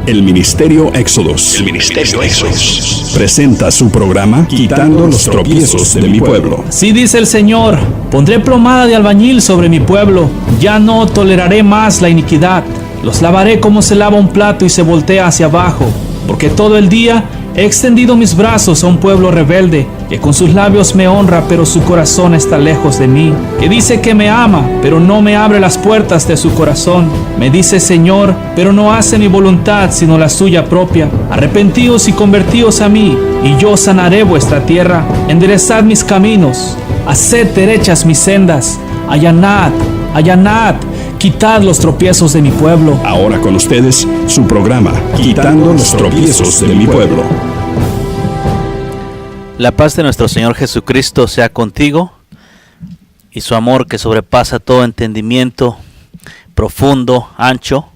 El Ministerio Éxodos. Presenta su programa Quitando los tropiezos de mi pueblo. Así dice el Señor: pondré plomada de albañil sobre mi pueblo. Ya no toleraré más la iniquidad. Los lavaré como se lava un plato y se voltea hacia abajo. Porque todo el día he extendido mis brazos a un pueblo rebelde, que con sus labios me honra, pero su corazón está lejos de mí. Que dice que me ama, pero no me abre las puertas de su corazón. Me dice Señor, pero no hace mi voluntad, sino la suya propia. Arrepentíos y convertíos a mí, y yo sanaré vuestra tierra. Enderezad mis caminos, haced derechas mis sendas. Allanad, allanad, quitad los tropiezos de mi pueblo. Ahora con ustedes, su programa Quitando los tropiezos de mi pueblo. La paz de nuestro Señor Jesucristo sea contigo, y su amor que sobrepasa todo entendimiento, profundo, ancho,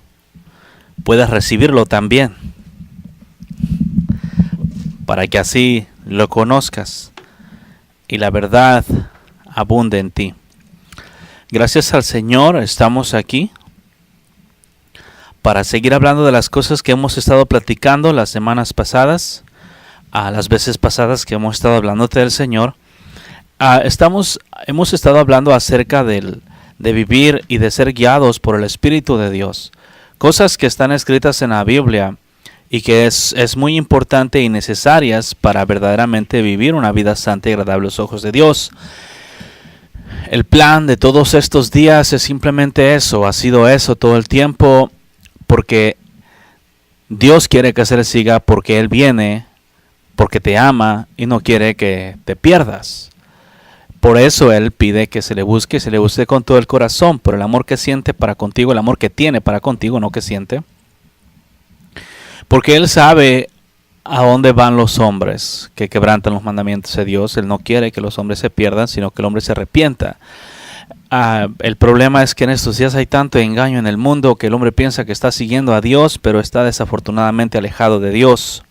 puedas recibirlo también, para que así lo conozcas y la verdad abunde en ti. Gracias al Señor estamos aquí para seguir hablando de las cosas que hemos estado platicando las semanas pasadas, las veces pasadas que hemos estado hablándote del Señor. Hemos estado hablando acerca de vivir y de ser guiados por el Espíritu de Dios. Cosas que están escritas en la Biblia y que es muy importante y necesarias para verdaderamente vivir una vida santa y agradable a los ojos de Dios. El plan de todos estos días es simplemente eso, ha sido eso todo el tiempo, porque Dios quiere que se le siga, porque Él viene, porque te ama y no quiere que te pierdas. Por eso Él pide que se le busque con todo el corazón, por el amor que siente para contigo, el amor que tiene para contigo, no que siente. Porque Él sabe a dónde van los hombres que quebrantan los mandamientos de Dios. Él no quiere que los hombres se pierdan, sino que el hombre se arrepienta. El problema es que en estos días hay tanto engaño en el mundo que el hombre piensa que está siguiendo a Dios, pero está desafortunadamente alejado de Dios.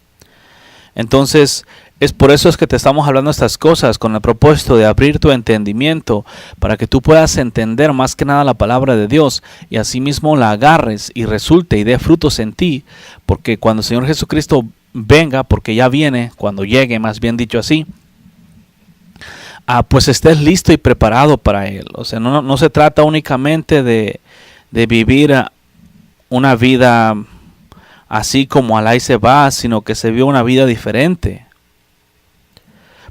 Entonces, es por eso es que te estamos hablando estas cosas, con el propósito de abrir tu entendimiento, para que tú puedas entender más que nada la palabra de Dios, y asimismo la agarres y resulte y dé frutos en ti, porque cuando el Señor Jesucristo venga, porque ya viene, cuando llegue, más bien dicho así, pues estés listo y preparado para Él. O sea, no se trata únicamente de vivir una vida así como al ahí se va, sino que se vive una vida diferente.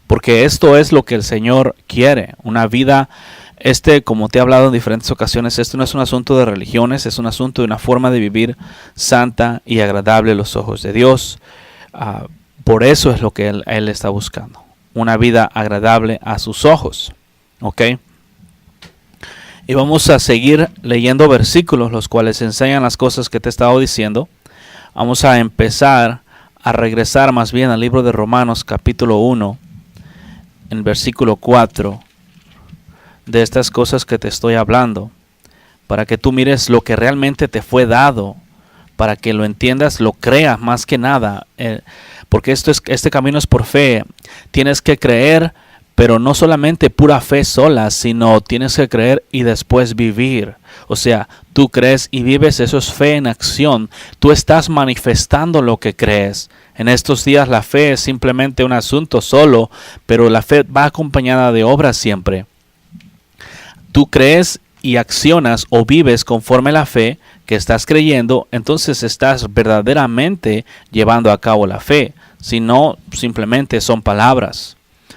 Porque esto es lo que el Señor quiere, una vida, como te he hablado en diferentes ocasiones, esto no es un asunto de religiones, es un asunto de una forma de vivir santa y agradable a los ojos de Dios. Por eso es lo que él está buscando, una vida agradable a sus ojos. ¿Ok? Y vamos a seguir leyendo versículos los cuales enseñan las cosas que te he estado diciendo. Vamos a empezar a regresar más bien al libro de Romanos capítulo 1, en versículo 4, de estas cosas que te estoy hablando, para que tú mires lo que realmente te fue dado, para que lo entiendas, lo creas más que nada, porque este camino es por fe. Tienes que creer, pero no solamente pura fe sola, sino tienes que creer y después vivir. O sea, tú crees y vives, eso es fe en acción. Tú estás manifestando lo que crees. En estos días la fe es simplemente un asunto solo, pero la fe va acompañada de obras siempre. Tú crees y accionas o vives conforme a la fe que estás creyendo, entonces estás verdaderamente llevando a cabo la fe. Si no, simplemente son palabras.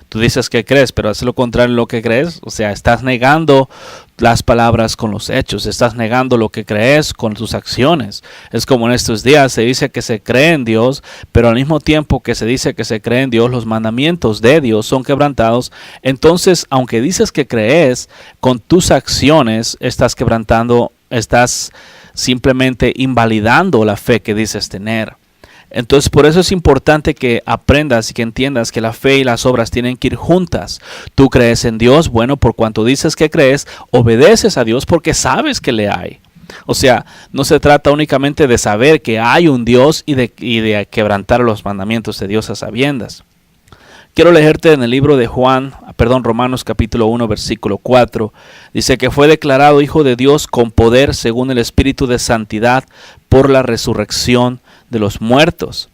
Tú dices que crees, pero haces lo contrario de lo que crees. O sea, estás negando las palabras con los hechos. Estás negando lo que crees con tus acciones. Es como en estos días se dice que se cree en Dios, pero al mismo tiempo que se dice que se cree en Dios, los mandamientos de Dios son quebrantados. Entonces, aunque dices que crees, con tus acciones estás quebrantando, estás simplemente invalidando la fe que dices tener. Entonces por eso es importante que aprendas y que entiendas que la fe y las obras tienen que ir juntas. Tú crees en Dios, bueno, por cuanto dices que crees, obedeces a Dios porque sabes que le hay. O sea, no se trata únicamente de saber que hay un Dios y de quebrantar los mandamientos de Dios a sabiendas. Quiero leerte en el libro de Romanos capítulo 1, versículo 4. Dice que fue declarado Hijo de Dios con poder según el Espíritu de Santidad por la resurrección de los muertos.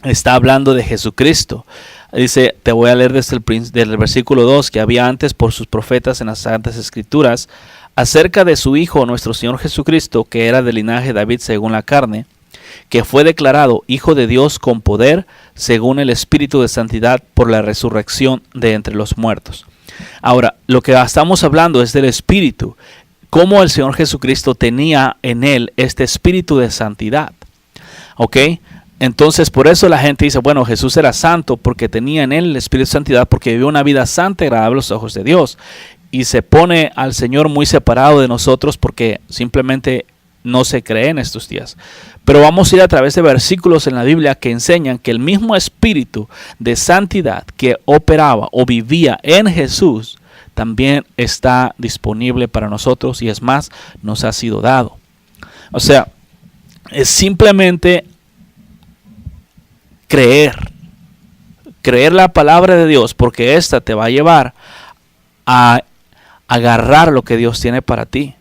Está hablando de Jesucristo. Dice, te voy a leer desde el versículo 2, que había antes por sus profetas en las Santas Escrituras, acerca de su Hijo, nuestro Señor Jesucristo, que era del linaje de David según la carne, que fue declarado Hijo de Dios con poder, según el Espíritu de Santidad, por la resurrección de entre los muertos. Ahora, lo que estamos hablando es del Espíritu, cómo el Señor Jesucristo tenía en Él este Espíritu de santidad. ¿Ok? Entonces, por eso la gente dice, bueno, Jesús era santo porque tenía en Él el Espíritu de santidad, porque vivió una vida santa y agradable a los ojos de Dios. Y se pone al Señor muy separado de nosotros porque simplemente no se cree en estos días. Pero vamos a ir a través de versículos en la Biblia que enseñan que el mismo Espíritu de santidad que operaba o vivía en Jesús también está disponible para nosotros, y es más, nos ha sido dado. O sea, es simplemente creer la palabra de Dios, porque esta te va a llevar a agarrar lo que Dios tiene para ti.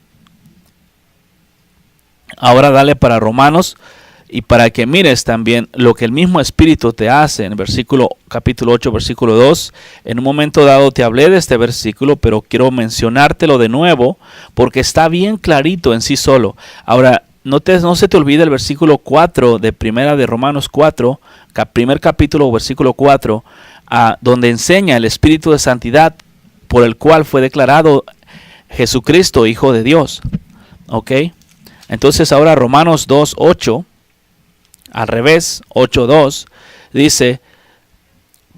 Ahora dale para Romanos, y para que mires también lo que el mismo Espíritu te hace en capítulo 8, versículo 2. En un momento dado te hablé de este versículo, pero quiero mencionártelo de nuevo porque está bien clarito en sí solo. Ahora, no se te olvide el versículo 4 de primera de Romanos 4, primer capítulo, versículo 4, donde enseña el Espíritu de santidad por el cual fue declarado Jesucristo, Hijo de Dios. ¿Ok? Entonces ahora Romanos 2:8, al revés, 8:2, dice,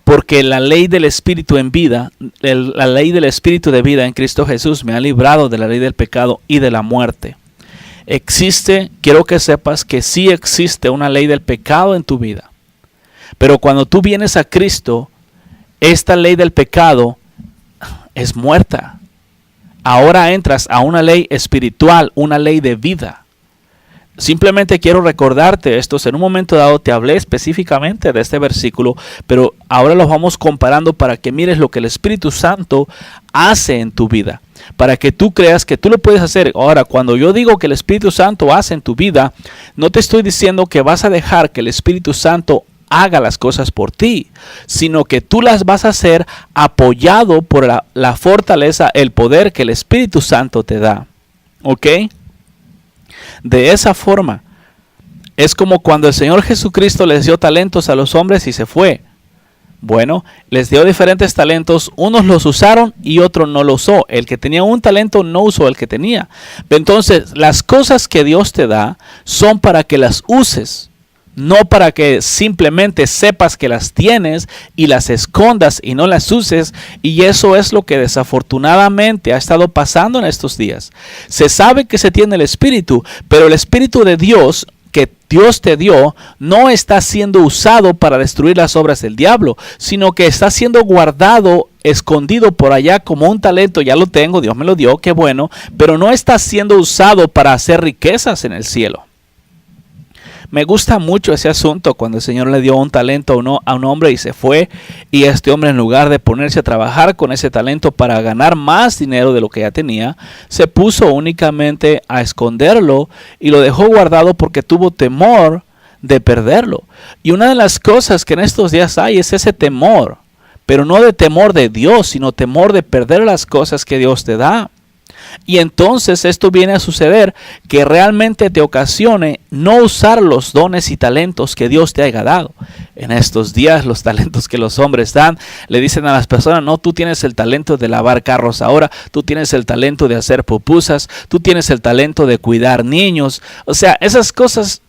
porque la ley del Espíritu en vida, la ley del Espíritu de vida en Cristo Jesús me ha librado de la ley del pecado y de la muerte. Quiero que sepas que sí existe una ley del pecado en tu vida. Pero cuando tú vienes a Cristo, esta ley del pecado es muerta. Ahora entras a una ley espiritual, una ley de vida. Simplemente quiero recordarte esto. En un momento dado te hablé específicamente de este versículo, pero ahora los vamos comparando para que mires lo que el Espíritu Santo hace en tu vida, para que tú creas que tú lo puedes hacer. Ahora, cuando yo digo que el Espíritu Santo hace en tu vida, no te estoy diciendo que vas a dejar que el Espíritu Santo haga las cosas por ti, sino que tú las vas a hacer apoyado por la fortaleza, el poder que el Espíritu Santo te da. ¿Ok? De esa forma, es como cuando el Señor Jesucristo les dio talentos a los hombres y se fue. Bueno, les dio diferentes talentos, unos los usaron y otros no los usó. El que tenía un talento no usó el que tenía. Entonces, las cosas que Dios te da son para que las uses, no para que simplemente sepas que las tienes y las escondas y no las uses. Y eso es lo que desafortunadamente ha estado pasando en estos días. Se sabe que se tiene el Espíritu, pero el Espíritu de Dios que Dios te dio no está siendo usado para destruir las obras del diablo, sino que está siendo guardado, escondido por allá como un talento. Ya lo tengo, Dios me lo dio, qué bueno, pero no está siendo usado para hacer riquezas en el cielo. Me gusta mucho ese asunto cuando el Señor le dio un talento a un hombre y se fue, y este hombre, en lugar de ponerse a trabajar con ese talento para ganar más dinero de lo que ya tenía, se puso únicamente a esconderlo y lo dejó guardado porque tuvo temor de perderlo. Y una de las cosas que en estos días hay es ese temor, pero no de temor de Dios, sino temor de perder las cosas que Dios te da. Y entonces esto viene a suceder que realmente te ocasione no usar los dones y talentos que Dios te haya dado. En estos días los talentos que los hombres dan, le dicen a las personas, no, tú tienes el talento de lavar carros ahora, tú tienes el talento de hacer pupusas, tú tienes el talento de cuidar niños. O sea, esas cosas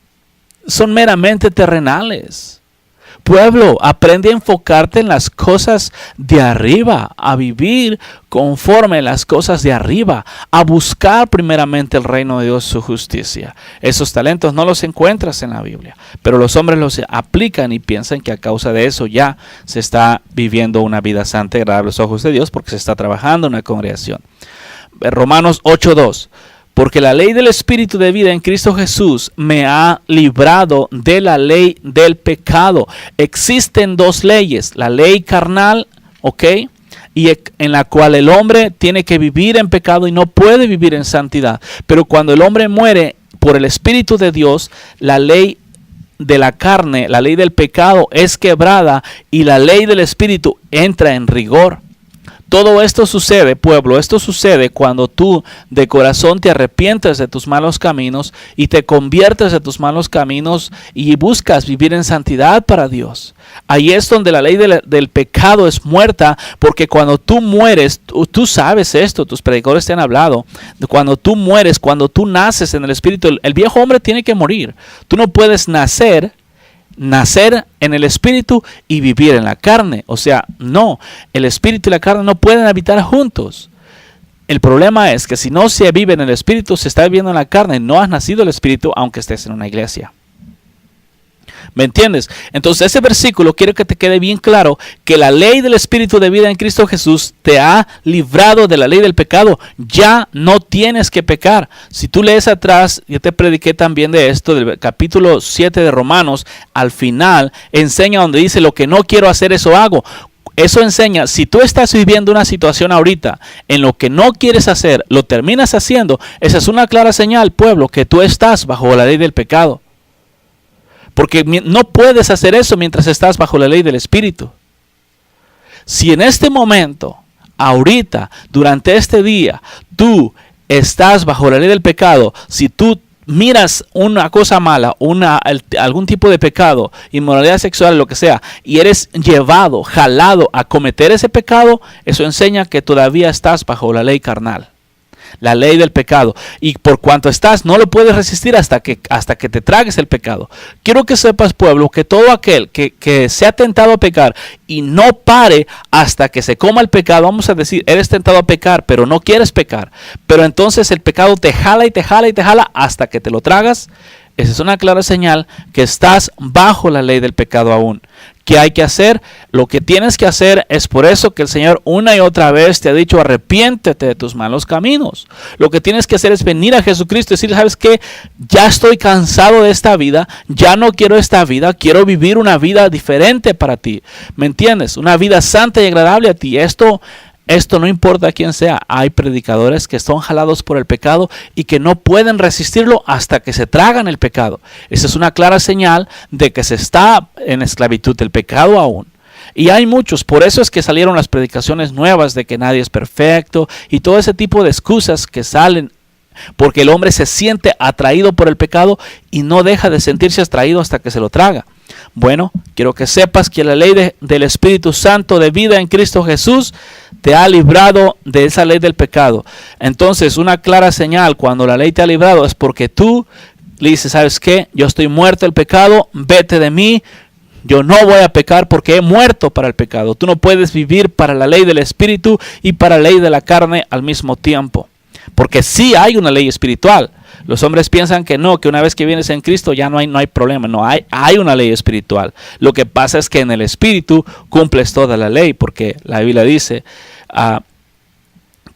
son meramente terrenales. Pueblo, aprende a enfocarte en las cosas de arriba, a vivir conforme a las cosas de arriba, a buscar primeramente el reino de Dios, su justicia. Esos talentos no los encuentras en la Biblia, pero los hombres los aplican y piensan que a causa de eso ya se está viviendo una vida santa y agradable a los ojos de Dios porque se está trabajando en una congregación. Romanos 8:2. Porque la ley del Espíritu de vida en Cristo Jesús me ha librado de la ley del pecado. Existen dos leyes, la ley carnal, ¿ok? Y en la cual el hombre tiene que vivir en pecado y no puede vivir en santidad. Pero cuando el hombre muere por el Espíritu de Dios, la ley de la carne, la ley del pecado es quebrada y la ley del Espíritu entra en rigor. Todo esto sucede, pueblo, esto sucede cuando tú de corazón te arrepientes de tus malos caminos y te conviertes de tus malos caminos y buscas vivir en santidad para Dios. Ahí es donde la ley del pecado es muerta, porque cuando tú mueres, tú sabes esto, tus predicadores te han hablado, de cuando tú mueres, cuando tú naces en el Espíritu, el viejo hombre tiene que morir. Tú no puedes nacer en el Espíritu y vivir en la carne. O sea, no, el Espíritu y la carne no pueden habitar juntos. El problema es que si no se vive en el Espíritu, se está viviendo en la carne. No has nacido el Espíritu aunque estés en una iglesia. ¿Me entiendes? Entonces ese versículo quiero que te quede bien claro que la ley del Espíritu de vida en Cristo Jesús te ha librado de la ley del pecado. Ya no tienes que pecar. Si tú lees atrás, yo te prediqué también de esto, del capítulo 7 de Romanos, al final enseña donde dice lo que no quiero hacer, eso hago. Eso enseña, si tú estás viviendo una situación ahorita en lo que no quieres hacer, lo terminas haciendo, esa es una clara señal, pueblo, que tú estás bajo la ley del pecado. Porque no puedes hacer eso mientras estás bajo la ley del Espíritu. Si en este momento, ahorita, durante este día, tú estás bajo la ley del pecado, si tú miras una cosa mala, algún tipo de pecado, inmoralidad sexual, lo que sea, y eres llevado, jalado a cometer ese pecado, eso enseña que todavía estás bajo la ley carnal. La ley del pecado, y por cuanto estás, no lo puedes resistir hasta que te tragues el pecado. Quiero que sepas, pueblo, que todo aquel que se ha tentado a pecar y no pare hasta que se coma el pecado, vamos a decir, eres tentado a pecar, pero no quieres pecar, pero entonces el pecado te jala y te jala y te jala hasta que te lo tragas. Esa es una clara señal que estás bajo la ley del pecado aún. ¿Qué hay que hacer? Lo que tienes que hacer es por eso que el Señor una y otra vez te ha dicho arrepiéntete de tus malos caminos. Lo que tienes que hacer es venir a Jesucristo y decir, ¿sabes qué? Ya estoy cansado de esta vida, ya no quiero esta vida, quiero vivir una vida diferente para ti. ¿Me entiendes? Una vida santa y agradable a ti. Esto no importa quién sea. Hay predicadores que son jalados por el pecado y que no pueden resistirlo hasta que se tragan el pecado. Esa es una clara señal de que se está en esclavitud del pecado aún. Y hay muchos, por eso es que salieron las predicaciones nuevas de que nadie es perfecto y todo ese tipo de excusas que salen, porque el hombre se siente atraído por el pecado y no deja de sentirse atraído hasta que se lo traga. Bueno, quiero que sepas que la ley del Espíritu Santo de vida en Cristo Jesús te ha librado de esa ley del pecado. Entonces, una clara señal cuando la ley te ha librado es porque tú le dices, ¿sabes qué? Yo estoy muerto al pecado, vete de mí. Yo no voy a pecar porque he muerto para el pecado. Tú no puedes vivir para la ley del Espíritu y para la ley de la carne al mismo tiempo. Porque sí hay una ley espiritual. Los hombres piensan que no, que una vez que vienes en Cristo ya no hay problema. No, hay una ley espiritual. Lo que pasa es que en el Espíritu cumples toda la ley, porque la Biblia dice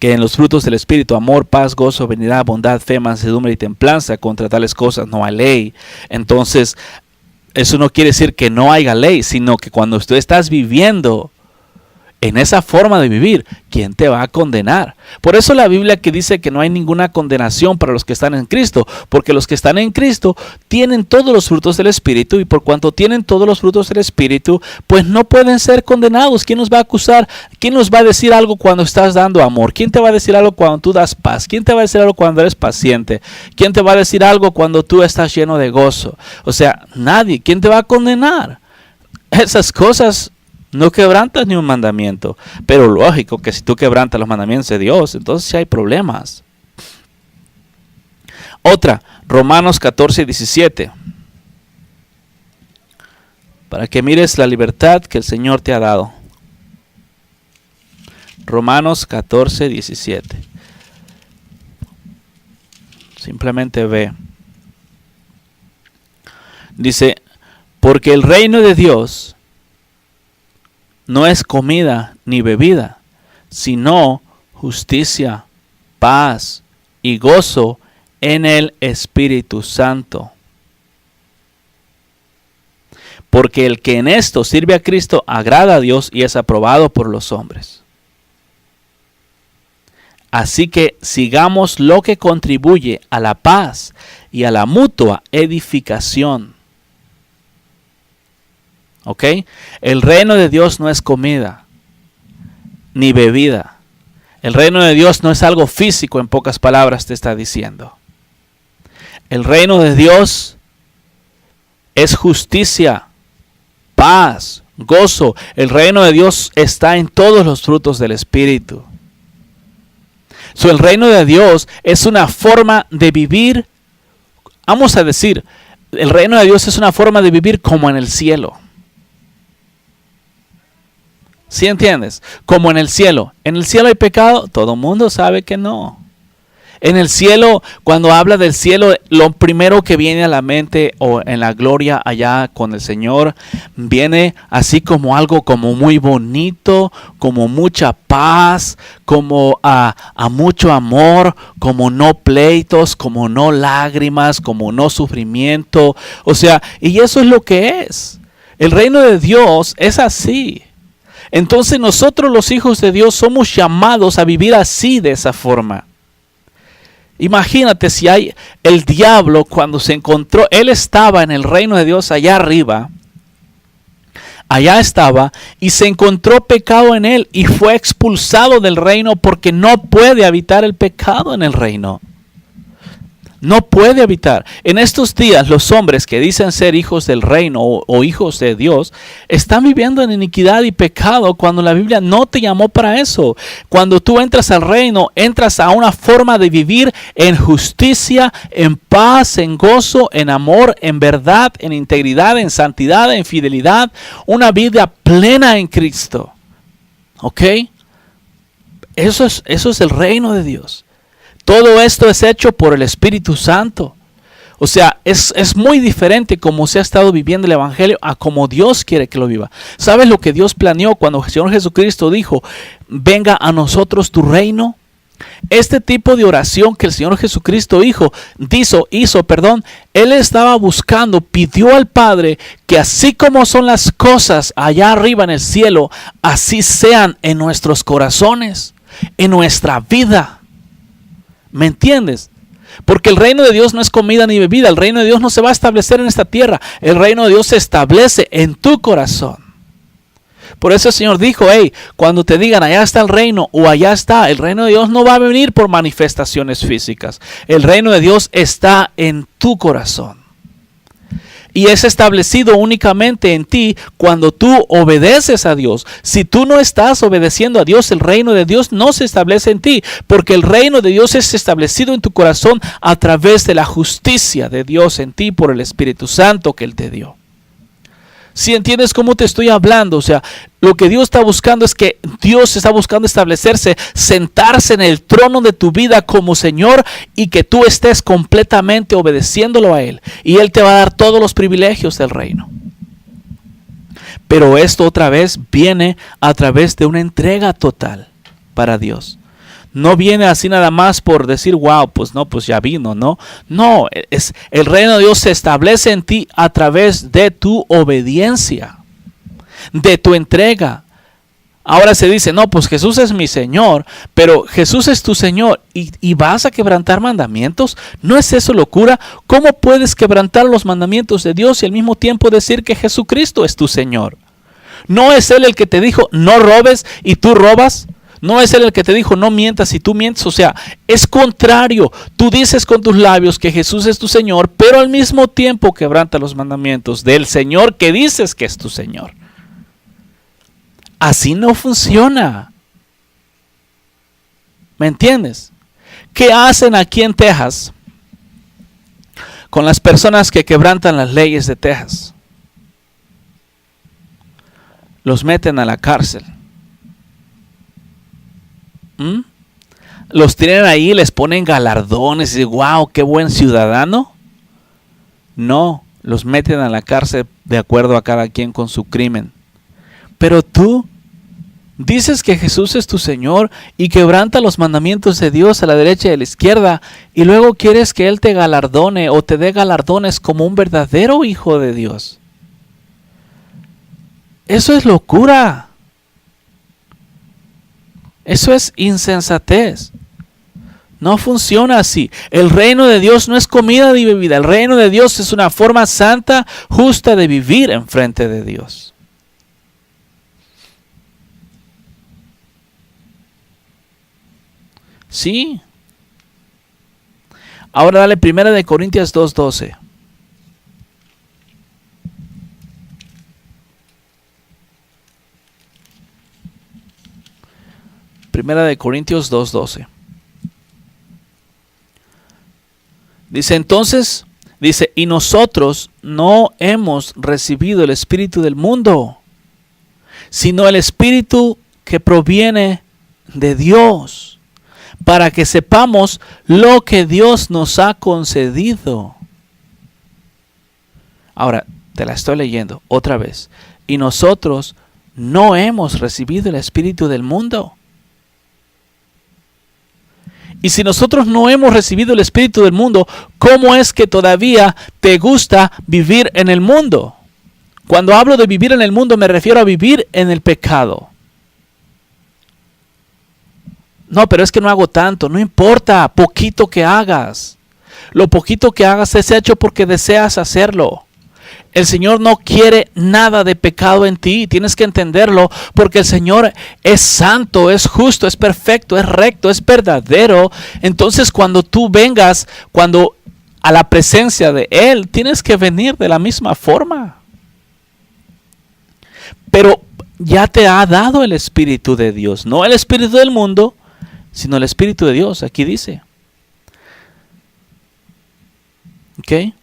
que en los frutos del Espíritu, amor, paz, gozo, benignidad, bondad, fe, mansedumbre y templanza, contra tales cosas no hay ley. Entonces, eso no quiere decir que no haya ley, sino que cuando tú estás viviendo en esa forma de vivir, ¿quién te va a condenar? Por eso la Biblia que dice que no hay ninguna condenación para los que están en Cristo, porque los que están en Cristo tienen todos los frutos del Espíritu, y por cuanto tienen todos los frutos del Espíritu, pues no pueden ser condenados. ¿Quién nos va a acusar? ¿Quién nos va a decir algo cuando estás dando amor? ¿Quién te va a decir algo cuando tú das paz? ¿Quién te va a decir algo cuando eres paciente? ¿Quién te va a decir algo cuando tú estás lleno de gozo? O sea, nadie. ¿Quién te va a condenar? Esas cosas no quebrantas ni un mandamiento, pero lógico que si tú quebrantas los mandamientos de Dios, entonces sí hay problemas. Otra, Romanos 14:17. Para que mires la libertad que el Señor te ha dado. Romanos 14:17. Simplemente ve. Dice, porque el reino de Dios no es comida ni bebida, sino justicia, paz y gozo en el Espíritu Santo. Porque el que en esto sirve a Cristo agrada a Dios y es aprobado por los hombres. Así que sigamos lo que contribuye a la paz y a la mutua edificación. ¿Ok? El reino de Dios no es comida ni bebida. El reino de Dios no es algo físico, en pocas palabras te está diciendo. El reino de Dios es justicia, paz, gozo. El reino de Dios está en todos los frutos del Espíritu. El reino de Dios es una forma de vivir. Vamos a decir, el reino de Dios es una forma de vivir como en el cielo. ¿Sí entiendes? Como en el cielo. ¿En el cielo hay pecado? Todo el mundo sabe que no. En el cielo, cuando habla del cielo, lo primero que viene a la mente o en la gloria allá con el Señor, viene así como algo como muy bonito, como mucha paz, como a mucho amor, como no pleitos, como no lágrimas, como no sufrimiento. O sea, y eso es lo que es. El reino de Dios es así. Entonces nosotros los hijos de Dios somos llamados a vivir así, de esa forma. Imagínate si hay el diablo cuando se encontró, él estaba en el reino de Dios allá arriba, allá estaba y se encontró pecado en él y fue expulsado del reino porque no puede habitar el pecado en el reino. No puede habitar. En estos días los hombres que dicen ser hijos del reino o hijos de Dios están viviendo en iniquidad y pecado cuando la Biblia no te llamó para eso. Cuando tú entras al reino, entras a una forma de vivir en justicia, en paz, en gozo, en amor, en verdad, en integridad, en santidad, en fidelidad. Una vida plena en Cristo. ¿Ok? Eso es el reino de Dios. Todo esto es hecho por el Espíritu Santo. O sea, es muy diferente como se ha estado viviendo el Evangelio a como Dios quiere que lo viva. ¿Sabes lo que Dios planeó cuando el Señor Jesucristo dijo, venga a nosotros tu reino? Este tipo de oración que el Señor Jesucristo hizo, Él estaba buscando, pidió al Padre que así como son las cosas allá arriba en el cielo, así sean en nuestros corazones, en nuestra vida. ¿Me entiendes? Porque el reino de Dios no es comida ni bebida. El reino de Dios no se va a establecer en esta tierra. El reino de Dios se establece en tu corazón. Por eso el Señor dijo, cuando te digan allá está el reino o allá está, el reino de Dios no va a venir por manifestaciones físicas. El reino de Dios está en tu corazón. Y es establecido únicamente en ti cuando tú obedeces a Dios. Si tú no estás obedeciendo a Dios, el reino de Dios no se establece en ti. Porque el reino de Dios es establecido en tu corazón a través de la justicia de Dios en ti por el Espíritu Santo que Él te dio. Si entiendes cómo te estoy hablando, o sea, lo que Dios está buscando es que Dios está buscando establecerse, sentarse en el trono de tu vida como Señor y que tú estés completamente obedeciéndolo a Él. Y Él te va a dar todos los privilegios del reino. Pero esto otra vez viene a través de una entrega total para Dios. No viene así nada más por decir, wow, pues ya vino, ¿no? No, el reino de Dios se establece en ti a través de tu obediencia, de tu entrega. Ahora se dice, no, pues Jesús es mi Señor, pero Jesús es tu Señor y vas a quebrantar mandamientos. ¿No es eso locura? ¿Cómo puedes quebrantar los mandamientos de Dios y al mismo tiempo decir que Jesucristo es tu Señor? ¿No es Él el que te dijo, no robes y tú robas? No es Él el que te dijo, no mientas y tú mientes. O sea, es contrario. Tú dices con tus labios que Jesús es tu Señor, pero al mismo tiempo quebranta los mandamientos del Señor que dices que es tu Señor. Así no funciona. ¿Me entiendes? ¿Qué hacen aquí en Texas con las personas que quebrantan las leyes de Texas? Los meten a la cárcel. Los tienen ahí, les ponen galardones y dicen, wow, qué buen ciudadano. No, los meten a la cárcel de acuerdo a cada quien con su crimen. Pero tú dices que Jesús es tu Señor y quebranta los mandamientos de Dios a la derecha y a la izquierda y luego quieres que Él te galardone o te dé galardones como un verdadero hijo de Dios. Eso es locura. Eso es insensatez. No funciona así. El reino de Dios no es comida ni bebida. El reino de Dios es una forma santa, justa de vivir enfrente de Dios. Sí. Ahora dale 1 Corintios 2:12. Primera de Corintios 2:12. Dice entonces, y nosotros no hemos recibido el espíritu del mundo, sino el espíritu que proviene de Dios, para que sepamos lo que Dios nos ha concedido. Ahora, te la estoy leyendo otra vez. Y nosotros no hemos recibido el espíritu del mundo. Y si nosotros no hemos recibido el espíritu del mundo, ¿cómo es que todavía te gusta vivir en el mundo? Cuando hablo de vivir en el mundo, me refiero a vivir en el pecado. No, pero es que no hago tanto. No importa, poquito que hagas. Lo poquito que hagas es hecho porque deseas hacerlo. El Señor no quiere nada de pecado en ti. Tienes que entenderlo, porque el Señor es santo, es justo, es perfecto, es recto, es verdadero. Entonces cuando tú vengas, a la presencia de Él, tienes que venir de la misma forma. Pero ya te ha dado el Espíritu de Dios, no el Espíritu del mundo, sino el Espíritu de Dios. Aquí dice. ¿Ok?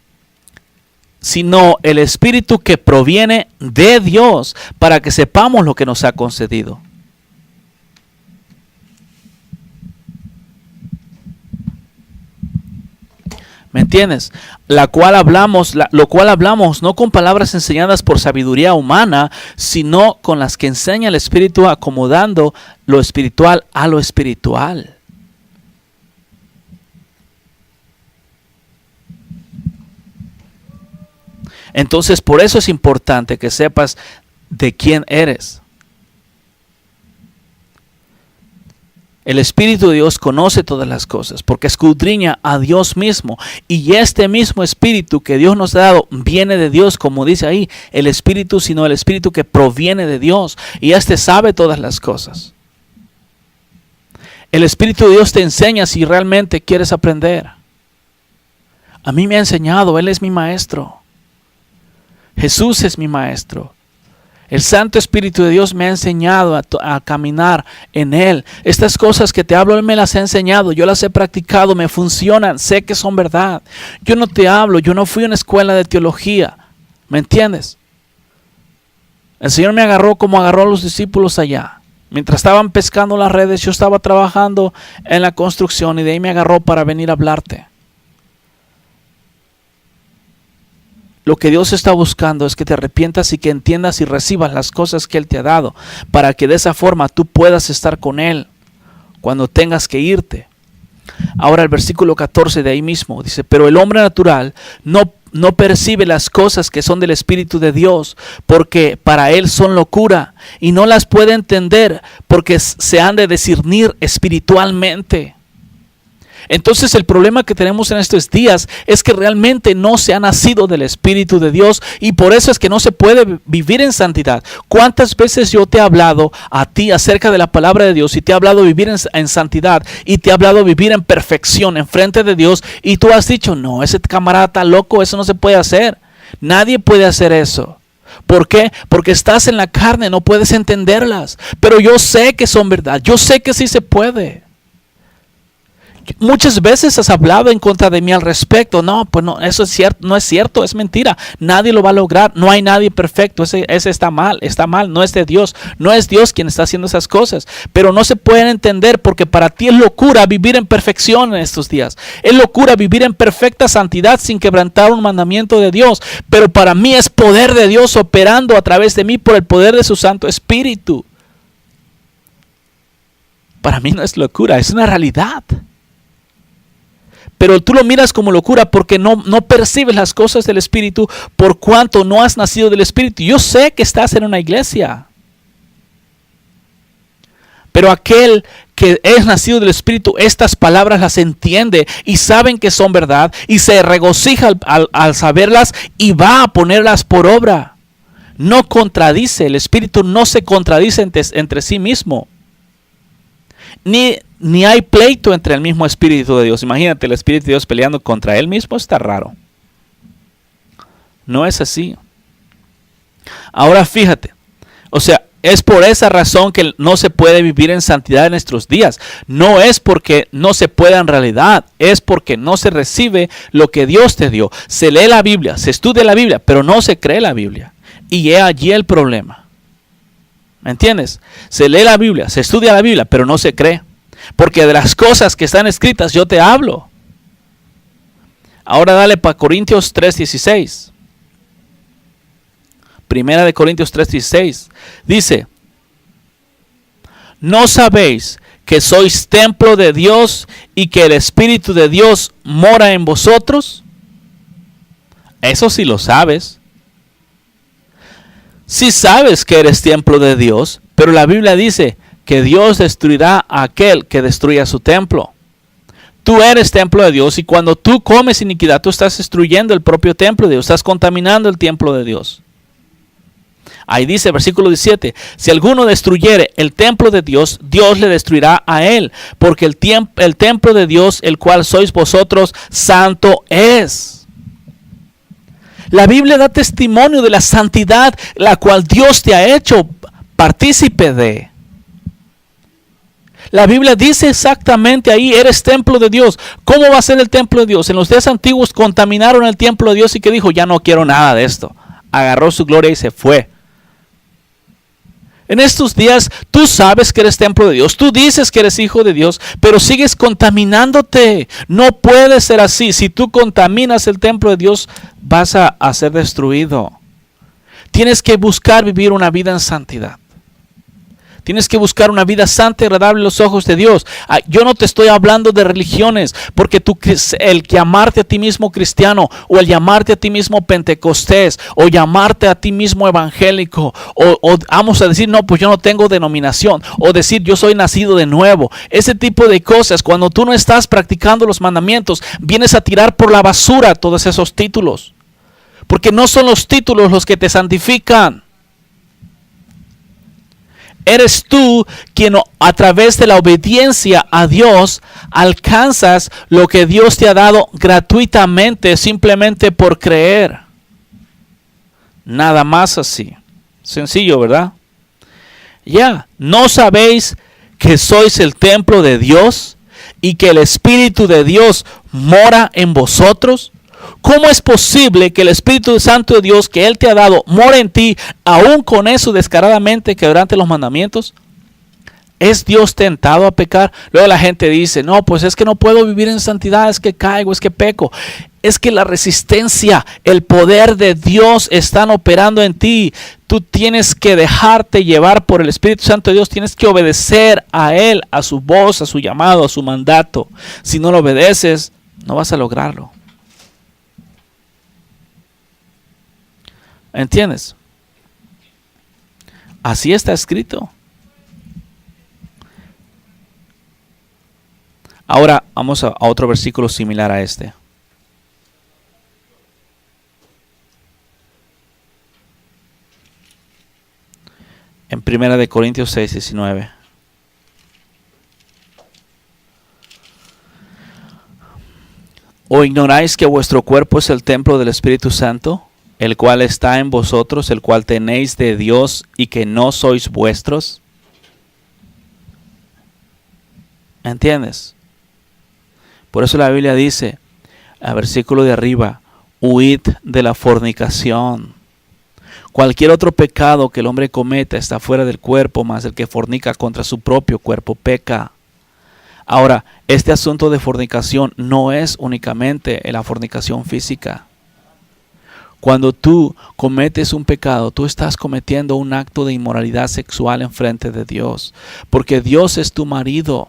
Sino el Espíritu que proviene de Dios, para que sepamos lo que nos ha concedido. ¿Me entiendes? Lo cual hablamos no con palabras enseñadas por sabiduría humana, sino con las que enseña el Espíritu, acomodando lo espiritual a lo espiritual. Entonces, por eso es importante que sepas de quién eres. El Espíritu de Dios conoce todas las cosas, porque escudriña a Dios mismo. Y este mismo Espíritu que Dios nos ha dado viene de Dios, como dice ahí, el Espíritu, sino el Espíritu que proviene de Dios. Y este sabe todas las cosas. El Espíritu de Dios te enseña si realmente quieres aprender. A mí me ha enseñado, Él es mi maestro. Jesús es mi maestro. El Santo Espíritu de Dios me ha enseñado a caminar en Él. Estas cosas que te hablo, Él me las ha enseñado. Yo las he practicado, me funcionan, sé que son verdad. Yo no te hablo, yo no fui a una escuela de teología. ¿Me entiendes? El Señor me agarró como agarró a los discípulos allá. Mientras estaban pescando las redes, yo estaba trabajando en la construcción y de ahí me agarró para venir a hablarte. Lo que Dios está buscando es que te arrepientas y que entiendas y recibas las cosas que Él te ha dado, para que de esa forma tú puedas estar con Él cuando tengas que irte. Ahora el versículo 14 de ahí mismo dice, pero el hombre natural no percibe las cosas que son del Espíritu de Dios, porque para él son locura, y no las puede entender porque se han de discernir espiritualmente. Entonces el problema que tenemos en estos días es que realmente no se ha nacido del Espíritu de Dios, y por eso es que no se puede vivir en santidad. ¿Cuántas veces yo te he hablado a ti acerca de la palabra de Dios y te he hablado de vivir en santidad y te he hablado de vivir en perfección en frente de Dios, y tú has dicho, no, ese camarada está loco, eso no se puede hacer? Nadie puede hacer eso. ¿Por qué? Porque estás en la carne, no puedes entenderlas. Pero yo sé que son verdad, yo sé que sí se puede. Muchas veces has hablado en contra de mí al respecto. No, pues no, eso es cierto, no es cierto, es mentira. Nadie lo va a lograr, no hay nadie perfecto. Ese está mal, no es de Dios. No es Dios quien está haciendo esas cosas. Pero no se pueden entender porque para ti es locura vivir en perfección en estos días. Es locura vivir en perfecta santidad sin quebrantar un mandamiento de Dios. Pero para mí es poder de Dios operando a través de mí por el poder de su Santo Espíritu. Para mí no es locura, es una realidad. Pero tú lo miras como locura porque no percibes las cosas del Espíritu por cuanto no has nacido del Espíritu. Yo sé que estás en una iglesia. Pero aquel que es nacido del Espíritu, estas palabras las entiende y saben que son verdad y se regocija al saberlas y va a ponerlas por obra. No contradice, el Espíritu no se contradice entre sí mismo. Ni hay pleito entre el mismo Espíritu de Dios. Imagínate el Espíritu de Dios peleando contra él mismo, está raro. No es así. Ahora fíjate, o sea, es por esa razón que no se puede vivir en santidad en nuestros días. No es porque no se pueda en realidad, es porque no se recibe lo que Dios te dio. Se lee la Biblia, se estudia la Biblia, pero no se cree la Biblia. Y es allí el problema. ¿Me entiendes? Se lee la Biblia, se estudia la Biblia, pero no se cree. Porque de las cosas que están escritas yo te hablo. Ahora dale para Corintios 3:16. Primera de Corintios 3:16. Dice, ¿no sabéis que sois templo de Dios y que el Espíritu de Dios mora en vosotros? Eso sí lo sabes. Sí sabes que eres templo de Dios, pero la Biblia dice que Dios destruirá a aquel que destruya su templo. Tú eres templo de Dios y cuando tú comes iniquidad, tú estás destruyendo el propio templo de Dios, estás contaminando el templo de Dios. Ahí dice, versículo 17, si alguno destruyere el templo de Dios, Dios le destruirá a él, porque el templo de Dios, el cual sois vosotros, santo es. La Biblia da testimonio de la santidad, la cual Dios te ha hecho partícipe de. La Biblia dice exactamente ahí, eres templo de Dios. ¿Cómo va a ser el templo de Dios? En los días antiguos contaminaron el templo de Dios y que dijo, ya no quiero nada de esto. Agarró su gloria y se fue. En estos días tú sabes que eres templo de Dios, tú dices que eres hijo de Dios, pero sigues contaminándote. No puede ser así. Si tú contaminas el templo de Dios, vas a ser destruido. Tienes que buscar vivir una vida en santidad. Tienes que buscar una vida santa y agradable a los ojos de Dios. Yo no te estoy hablando de religiones, porque el llamarte a ti mismo cristiano, o el llamarte a ti mismo pentecostés, o llamarte a ti mismo evangélico, o vamos a decir, no, pues yo no tengo denominación, o decir yo soy nacido de nuevo. Ese tipo de cosas, cuando tú no estás practicando los mandamientos, vienes a tirar por la basura todos esos títulos. Porque no son los títulos los que te santifican. Eres tú quien a través de la obediencia a Dios alcanzas lo que Dios te ha dado gratuitamente, simplemente por creer. Nada más así. Sencillo, ¿verdad? Ya, ¿no sabéis que sois el templo de Dios y que el Espíritu de Dios mora en vosotros? ¿Cómo es posible que el Espíritu Santo de Dios que Él te ha dado mora en ti, aún con eso descaradamente quebrante los mandamientos? ¿Es Dios tentado a pecar? Luego la gente dice, no, pues es que no puedo vivir en santidad, es que caigo, es que peco. Es que la resistencia, el poder de Dios están operando en ti. Tú tienes que dejarte llevar por el Espíritu Santo de Dios, tienes que obedecer a Él, a su voz, a su llamado, a su mandato. Si no lo obedeces, no vas a lograrlo. ¿Entiendes? Así está escrito. Ahora vamos a otro versículo similar a este. En 1 Corintios 6:19. ¿O ignoráis que vuestro cuerpo es el templo del Espíritu Santo, el cual está en vosotros, el cual tenéis de Dios y que no sois vuestros? ¿Entiendes? Por eso la Biblia dice, al versículo de arriba, huid de la fornicación. Cualquier otro pecado que el hombre cometa está fuera del cuerpo, mas el que fornica contra su propio cuerpo peca. Ahora, este asunto de fornicación no es únicamente la fornicación física. Cuando tú cometes un pecado, tú estás cometiendo un acto de inmoralidad sexual en frente de Dios. Porque Dios es tu marido.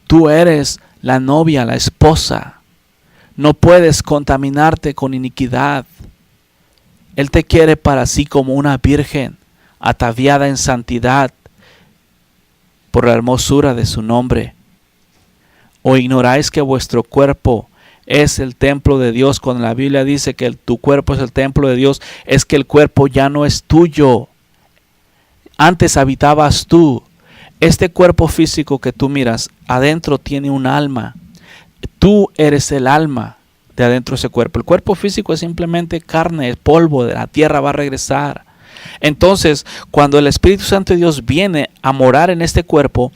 Tú eres la novia, la esposa. No puedes contaminarte con iniquidad. Él te quiere para sí como una virgen, ataviada en santidad, por la hermosura de su nombre. ¿O ignoráis que vuestro cuerpo es el templo de Dios? Cuando la Biblia dice que tu cuerpo es el templo de Dios, es que el cuerpo ya no es tuyo. Antes habitabas tú. este cuerpo físico que tú miras, adentro tiene un alma. Tú eres el alma de adentro de ese cuerpo. El cuerpo físico es simplemente carne, polvo de la tierra, va a regresar. Entonces, cuando el Espíritu Santo de Dios viene a morar en este cuerpo,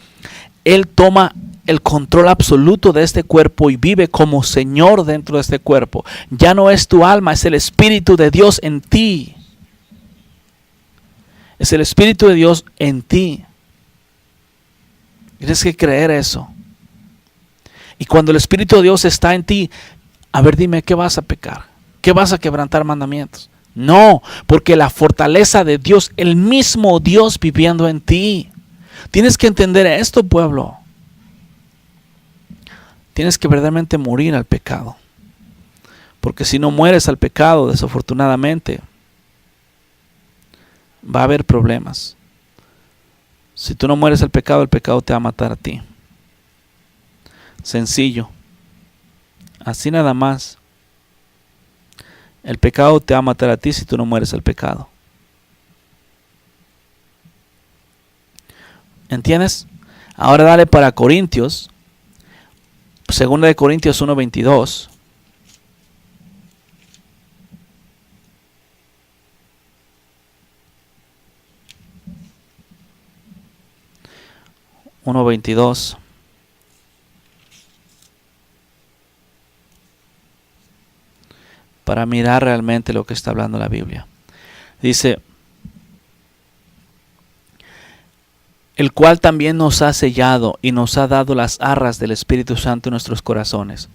Él toma el control absoluto de este cuerpo y vive como Señor dentro de este cuerpo. Ya no es tu alma, es el Espíritu de Dios en ti. Es el Espíritu de Dios en ti. Tienes que creer eso. Y cuando el Espíritu de Dios está en ti, a ver, dime, ¿qué vas a pecar? ¿Qué vas a quebrantar mandamientos? No, porque la fortaleza de Dios, el mismo Dios viviendo en ti. Tienes que entender esto, pueblo. Tienes que verdaderamente morir al pecado. Porque si no mueres al pecado, desafortunadamente, va a haber problemas. Si tú no mueres al pecado, el pecado te va a matar a ti. Sencillo. Así nada más. El pecado te va a matar a ti si tú no mueres al pecado. ¿Entiendes? Ahora dale para Corintios. Segunda de Corintios 1:22. Para mirar realmente lo que está hablando la Biblia. Dice, el cual también nos ha sellado y nos ha dado las arras del Espíritu Santo en nuestros corazones.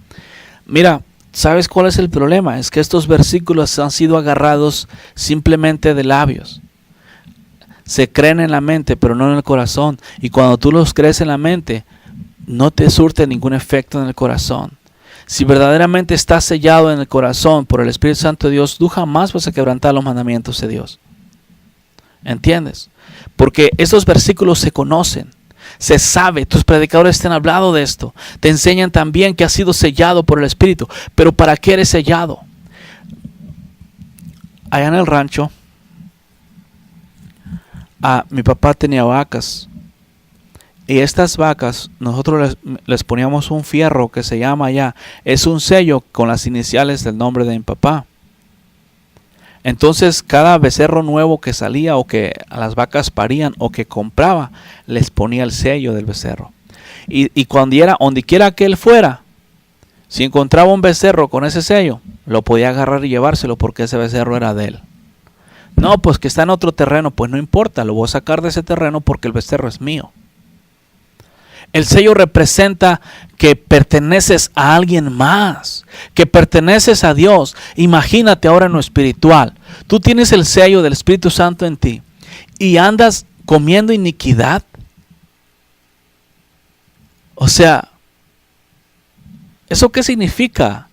Mira, ¿sabes cuál es el problema? Es que estos versículos han sido agarrados simplemente de labios. Se creen en la mente, pero no en el corazón. Y cuando tú los crees en la mente, no te surte ningún efecto en el corazón. Si verdaderamente estás sellado en el corazón por el Espíritu Santo de Dios, tú jamás vas a quebrantar los mandamientos de Dios. ¿Entiendes? Porque esos versículos se conocen, se sabe. Tus predicadores te han hablado de esto. Te enseñan también que has sido sellado por el Espíritu. Pero ¿para qué eres sellado? Allá en el rancho, mi papá tenía vacas. Y estas vacas, nosotros les poníamos un fierro que se llama allá. Es un sello con las iniciales del nombre de mi papá. Entonces, cada becerro nuevo que salía o que a las vacas parían o que compraba, les ponía el sello del becerro. Y cuando era, donde quiera que él fuera, si encontraba un becerro con ese sello, lo podía agarrar y llevárselo porque ese becerro era de él. No, pues que está en otro terreno, pues no importa, lo voy a sacar de ese terreno porque el becerro es mío. El sello representa que perteneces a alguien más, que perteneces a Dios. Imagínate ahora en lo espiritual. Tú tienes el sello del Espíritu Santo en ti y andas comiendo iniquidad. O sea, ¿eso qué significa?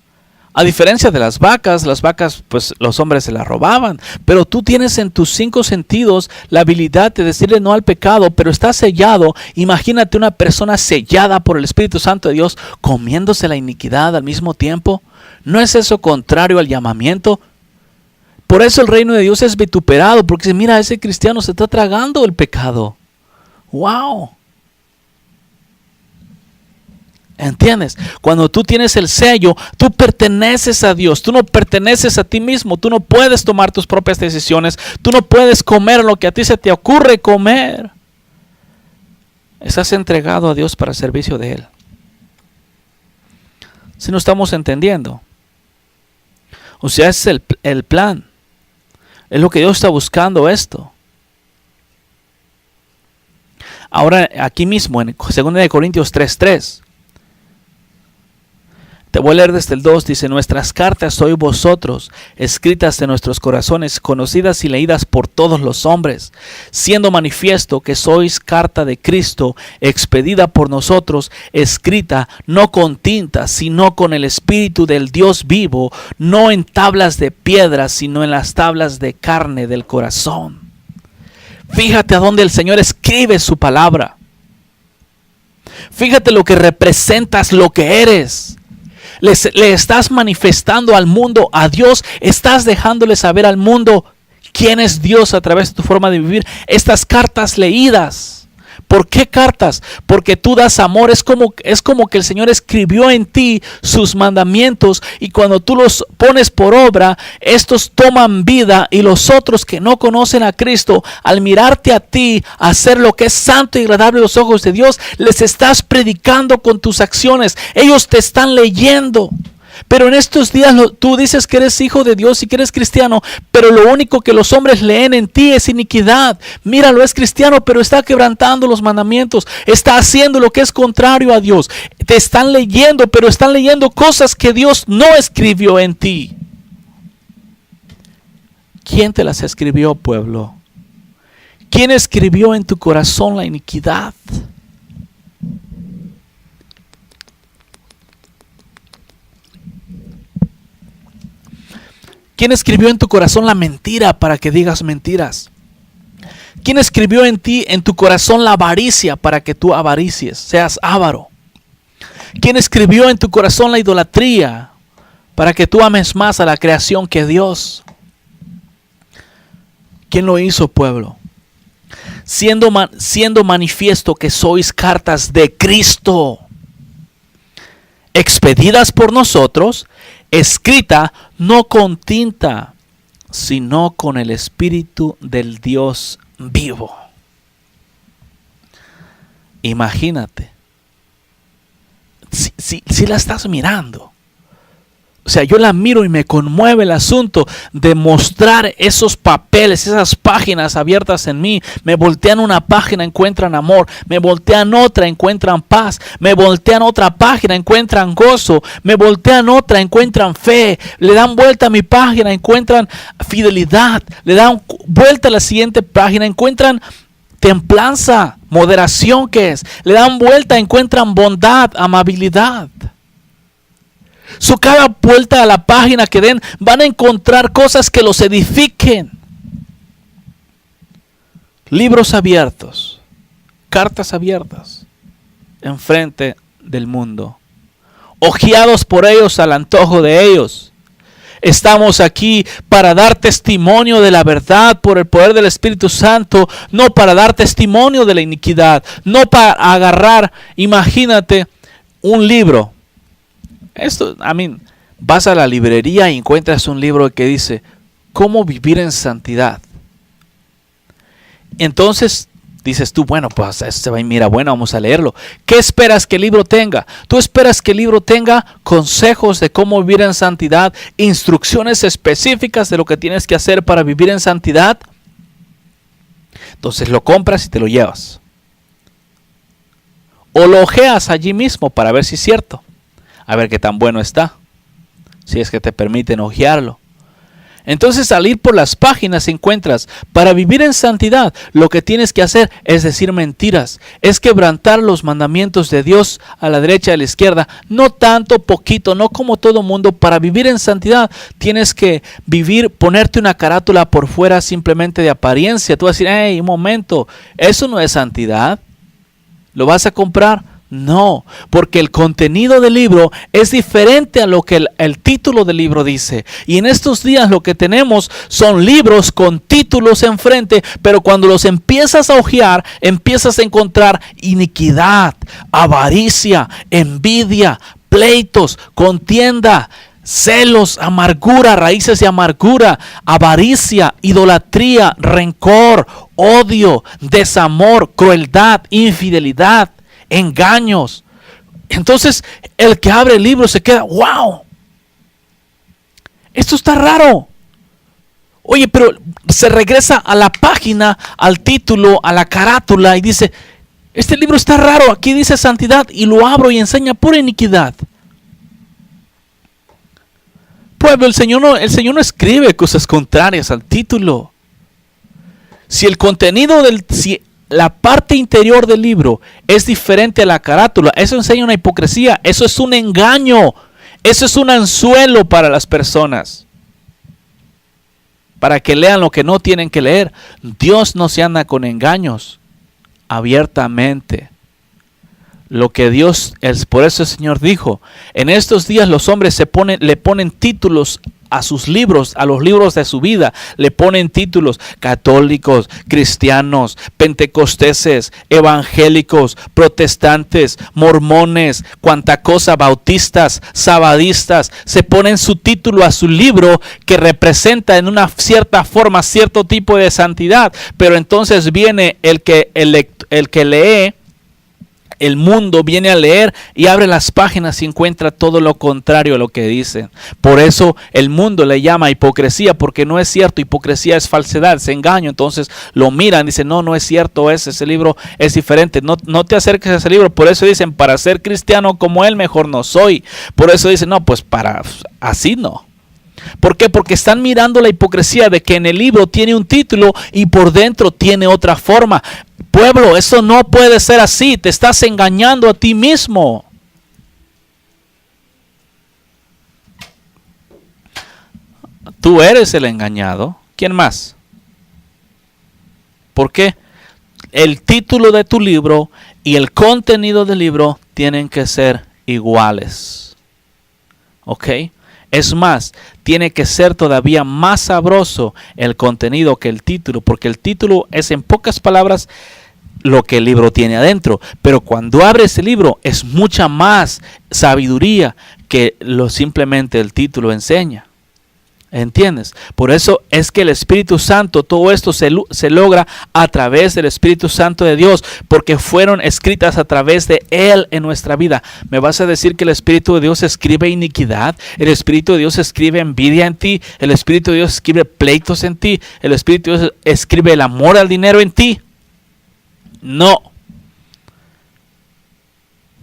A diferencia de las vacas, pues los hombres se las robaban, pero tú tienes en tus 5 sentidos la habilidad de decirle no al pecado, pero estás sellado. Imagínate una persona sellada por el Espíritu Santo de Dios comiéndose la iniquidad al mismo tiempo. ¿No es eso contrario al llamamiento? Por eso el reino de Dios es vituperado, porque mira, ese cristiano se está tragando el pecado. ¡Wow! ¿Entiendes? Cuando tú tienes el sello, tú perteneces a Dios, tú no perteneces a ti mismo, tú no puedes tomar tus propias decisiones, tú no puedes comer lo que a ti se te ocurre comer. Estás entregado a Dios para el servicio de Él. Si no estamos entendiendo. O sea, es el plan. Es lo que Dios está buscando esto. Ahora aquí mismo en 2 Corintios 3:3. Te voy a leer desde el 2, dice, nuestras cartas sois vosotros, escritas en nuestros corazones, conocidas y leídas por todos los hombres, siendo manifiesto que sois carta de Cristo, expedida por nosotros, escrita no con tinta, sino con el Espíritu del Dios vivo, no en tablas de piedra, sino en las tablas de carne del corazón. Fíjate a dónde el Señor escribe su palabra. Fíjate lo que representas, lo que eres. Le estás manifestando al mundo, a Dios, estás dejándole saber al mundo quién es Dios a través de tu forma de vivir. Estas cartas leídas ¿Por qué cartas? Porque tú das amor. Es como que el Señor escribió en ti sus mandamientos y cuando tú los pones por obra, estos toman vida y los otros que no conocen a Cristo, al mirarte a ti, hacer lo que es santo y agradable a los ojos de Dios, les estás predicando con tus acciones. Ellos te están leyendo. Pero en estos días tú dices que eres hijo de Dios y que eres cristiano, pero lo único que los hombres leen en ti es iniquidad. Míralo, es cristiano, pero está quebrantando los mandamientos, está haciendo lo que es contrario a Dios. Te están leyendo, pero están leyendo cosas que Dios no escribió en ti. ¿Quién te las escribió, pueblo? ¿Quién escribió en tu corazón la iniquidad? ¿Quién escribió en tu corazón la mentira para que digas mentiras? ¿Quién escribió en ti, en tu corazón, la avaricia para que tú avaricies, seas avaro? ¿Quién escribió en tu corazón la idolatría para que tú ames más a la creación que Dios? ¿Quién lo hizo, pueblo? Siendo manifiesto que sois cartas de Cristo, expedidas por nosotros, escrita no con tinta, sino con el Espíritu del Dios vivo. Imagínate, si la estás mirando. O sea, yo la miro y me conmueve el asunto de mostrar esos papeles, esas páginas abiertas en mí. Me voltean una página, encuentran amor. Me voltean otra, encuentran paz. Me voltean otra página, encuentran gozo. Me voltean otra, encuentran fe. Le dan vuelta a mi página, encuentran fidelidad. Le dan vuelta a la siguiente página, encuentran templanza, moderación, ¿qué es? Le dan vuelta, encuentran bondad, amabilidad. Cada vuelta a la página que den, van a encontrar cosas que los edifiquen. Libros abiertos, cartas abiertas, enfrente del mundo, hojeados por ellos al antojo de ellos. Estamos aquí para dar testimonio de la verdad por el poder del Espíritu Santo, no para dar testimonio de la iniquidad, no para agarrar, imagínate, un libro. Vas a la librería y encuentras un libro que dice ¿Cómo vivir en santidad? Entonces dices tú, bueno, pues este va y mira, bueno, vamos a leerlo. ¿Qué esperas que el libro tenga? ¿Tú esperas que el libro tenga consejos de cómo vivir en santidad, instrucciones específicas de lo que tienes que hacer para vivir en santidad? Entonces lo compras y te lo llevas. O lo ojeas allí mismo para ver si es cierto. A ver qué tan bueno está, si es que te permiten hojearlo. Entonces al ir por las páginas encuentras, para vivir en santidad, lo que tienes que hacer es decir mentiras, es quebrantar los mandamientos de Dios a la derecha y a la izquierda, no tanto, poquito, no como todo mundo. Para vivir en santidad tienes que ponerte una carátula por fuera simplemente de apariencia. Tú vas a decir, hey, un momento, eso no es santidad. ¿Lo vas a comprar? No, porque el contenido del libro es diferente a lo que el título del libro dice. Y en estos días lo que tenemos son libros con títulos enfrente, pero cuando los empiezas a hojear, empiezas a encontrar iniquidad, avaricia, envidia, pleitos, contienda, celos, amargura, raíces de amargura, avaricia, idolatría, rencor, odio, desamor, crueldad, infidelidad, engaños. Entonces el que abre el libro se queda, wow, esto está raro. Oye, pero se regresa a la página, al título, a la carátula y dice, este libro está raro, aquí dice santidad, y lo abro y enseña pura iniquidad. Pueblo, el Señor no escribe cosas contrarias al título. Si el contenido la parte interior del libro es diferente a la carátula, eso enseña una hipocresía, eso es un engaño, eso es un anzuelo para las personas, para que lean lo que no tienen que leer. Dios no se anda con engaños abiertamente. lo que Dios, por eso el Señor dijo, en estos días los hombres le ponen títulos a sus libros, a los libros de su vida, le ponen títulos: católicos, cristianos, pentecosteses, evangélicos, protestantes, mormones, cuanta cosa, bautistas, sabadistas, se ponen su título a su libro que representa en una cierta forma cierto tipo de santidad, pero entonces viene el que lee. El mundo viene a leer y abre las páginas y encuentra todo lo contrario a lo que dicen. Por eso el mundo le llama hipocresía, porque no es cierto. Hipocresía es falsedad, es engaño. Entonces lo miran y dicen: no es cierto, ese libro es diferente. No te acerques a ese libro. Por eso dicen: para ser cristiano como él, mejor no soy. Por eso dicen: no, pues así no. ¿Por qué? Porque están mirando la hipocresía de que en el libro tiene un título y por dentro tiene otra forma. Pueblo, eso no puede ser así. Te estás engañando a ti mismo. Tú eres el engañado. ¿Quién más? ¿Por qué? El título de tu libro y el contenido del libro tienen que ser iguales. ¿Ok? Es más, tiene que ser todavía más sabroso el contenido que el título, porque el título es, en pocas palabras, lo que el libro tiene adentro. Pero cuando abres el libro es mucha más sabiduría que simplemente el título enseña. ¿Entiendes? Por eso es que el Espíritu Santo, todo esto se logra a través del Espíritu Santo de Dios, porque fueron escritas a través de Él en nuestra vida. ¿Me vas a decir que el Espíritu de Dios escribe iniquidad? ¿El Espíritu de Dios escribe envidia en ti? ¿El Espíritu de Dios escribe pleitos en ti? ¿El Espíritu de Dios escribe el amor al dinero en ti? No.